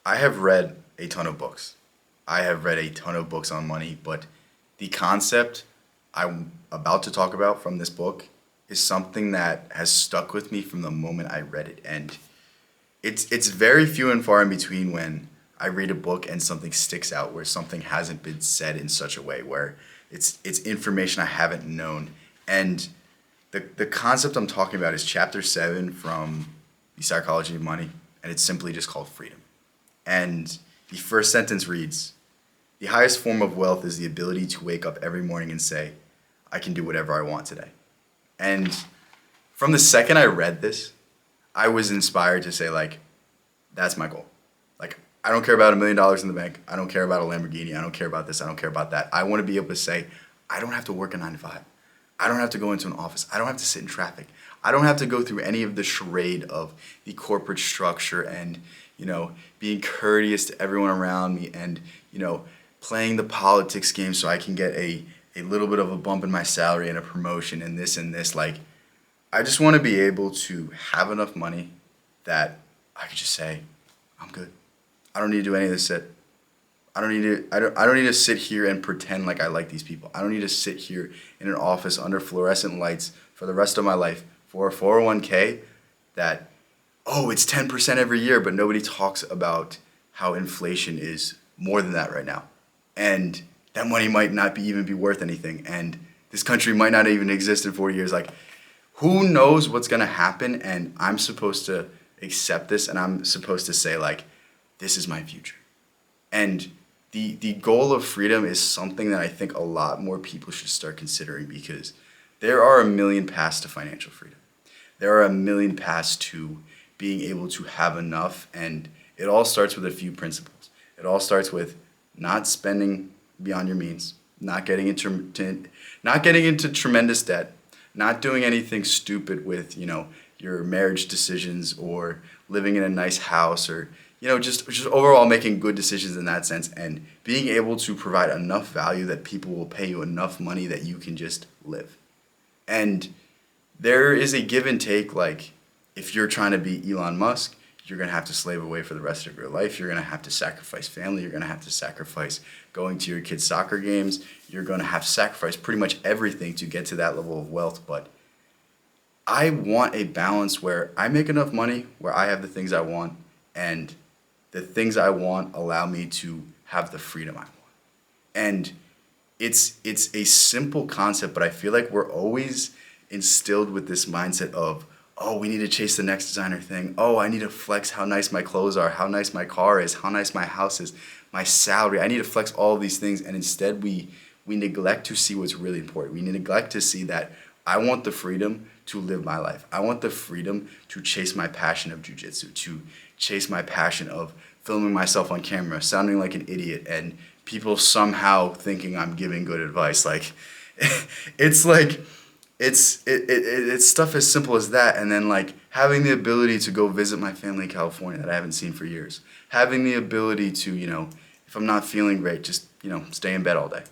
I have read a ton of books. I have read a ton of books on money, but the concept I'm about to talk about from this book is something that has stuck with me from the moment I read it. And it's very few and far in between when I read a book and something sticks out where something hasn't been said in such a way where it's information I haven't known. And the concept I'm talking about is chapter 7 from The Psychology of Money, and it's simply just called freedom. And the first sentence reads, "The highest form of wealth is the ability to wake up every morning and say, I can do whatever I want today." And from the second I read this, I was inspired to say, like, that's my goal. Like, I don't care about $1 million in the bank. I don't care about a Lamborghini. I don't care about this. I don't care about that. I want to be able to say, I don't have to work a 9 to 5. I don't have to go into an office. I don't have to sit in traffic. I don't have to go through any of the charade of the corporate structure and, being courteous to everyone around me and, playing the politics game so I can get a little bit of a bump in my salary and a promotion and this and this. Like, I just want to be able to have enough money that I could just say, I'm good. I don't need to do any of this shit. I don't need to sit here and pretend like I like these people. I don't need to sit here in an office under fluorescent lights for the rest of my life for a 401k that, oh, it's 10% every year, but nobody talks about how inflation is more than that right now. And that money might not even be worth anything. And this country might not even exist in 4 years. Like, who knows what's going to happen? And I'm supposed to accept this, and I'm supposed to say, like, this is my future. And the goal of freedom is something that I think a lot more people should start considering, because there are a million paths to financial freedom. There are a million paths to being able to have enough, and it all starts with a few principles. It all starts with not spending beyond your means, not getting into tremendous debt, not doing anything stupid with, your marriage decisions or living in a nice house or, just overall making good decisions in that sense, and being able to provide enough value that people will pay you enough money that you can just live. And there is a give and take. Like, if you're trying to be Elon Musk, you're going to have to slave away for the rest of your life. You're going to have to sacrifice family. You're going to have to sacrifice going to your kids' soccer games. You're going to have to sacrifice pretty much everything to get to that level of wealth. But I want a balance where I make enough money, where I have the things I want, and the things I want allow me to have the freedom I want. And it's a simple concept, but I feel like we're always instilled with this mindset of, oh, we need to chase the next designer thing. Oh, I need to flex how nice my clothes are, how nice my car is, how nice my house is, my salary. I need to flex all of these things. And instead we neglect to see what's really important. We neglect to see that I want the freedom to live my life. I want the freedom to chase my passion of jiu-jitsu, to chase my passion of filming myself on camera, sounding like an idiot, and people somehow thinking I'm giving good advice. Like, it's like, it's stuff as simple as that. And then, like, having the ability to go visit my family in California that I haven't seen for years. Having the ability to, if I'm not feeling great, just, stay in bed all day.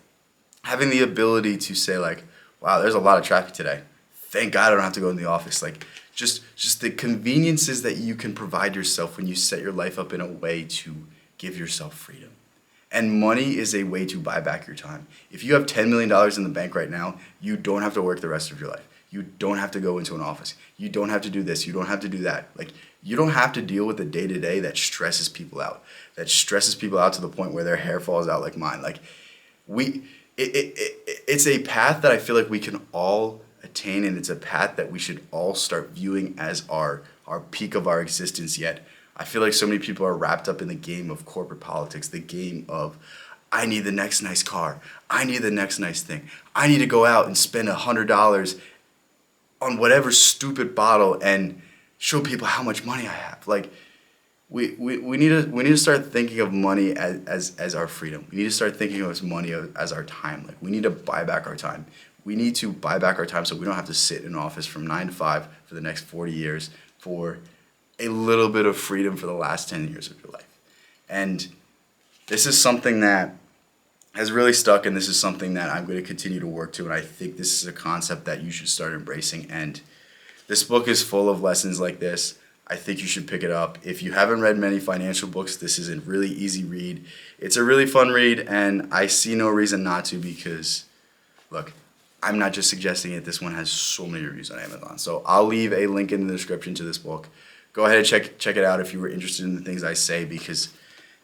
Having the ability to say, like, wow, there's a lot of traffic today. Thank God I don't have to go in the office. Like, just the conveniences that you can provide yourself when you set your life up in a way to give yourself freedom. And money is a way to buy back your time. If you have $10 million in the bank right now, you don't have to work the rest of your life. You don't have to go into an office. You don't have to do this. You don't have to do that. Like, you don't have to deal with the day-to-day that stresses people out. That stresses people out to the point where their hair falls out like mine. Like, it's a path that I feel like we can all attain, and it's a path that we should all start viewing as our peak of our existence. Yet I feel like so many people are wrapped up in the game of corporate politics, the game of, I need the next nice car, I need the next nice thing, I need to go out and spend $100 on whatever stupid bottle and show people how much money I have. Like, we need to start thinking of money as our freedom. We need to start thinking of money as our time. Like, we need to buy back our time. We need to buy back our time so we don't have to sit in an office from 9 to 5 for the next 40 years for a little bit of freedom for the last 10 years of your life. And this is something that has really stuck, and this is something that I'm going to continue to work to, and I think this is a concept that you should start embracing. And this book is full of lessons like this. I think you should pick it up. If you haven't read many financial books, this is a really easy read. It's a really fun read, and I see no reason not to because, look, I'm not just suggesting it. This one has so many reviews on Amazon. So I'll leave a link in the description to this book. Go ahead and check it out if you were interested in the things I say, because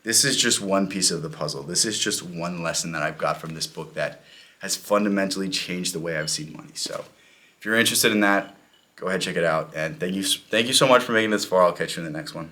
this is just one piece of the puzzle. This is just one lesson that I've got from this book that has fundamentally changed the way I've seen money. So if you're interested in that, go ahead and check it out. And thank you so much for making this far. I'll catch you in the next one.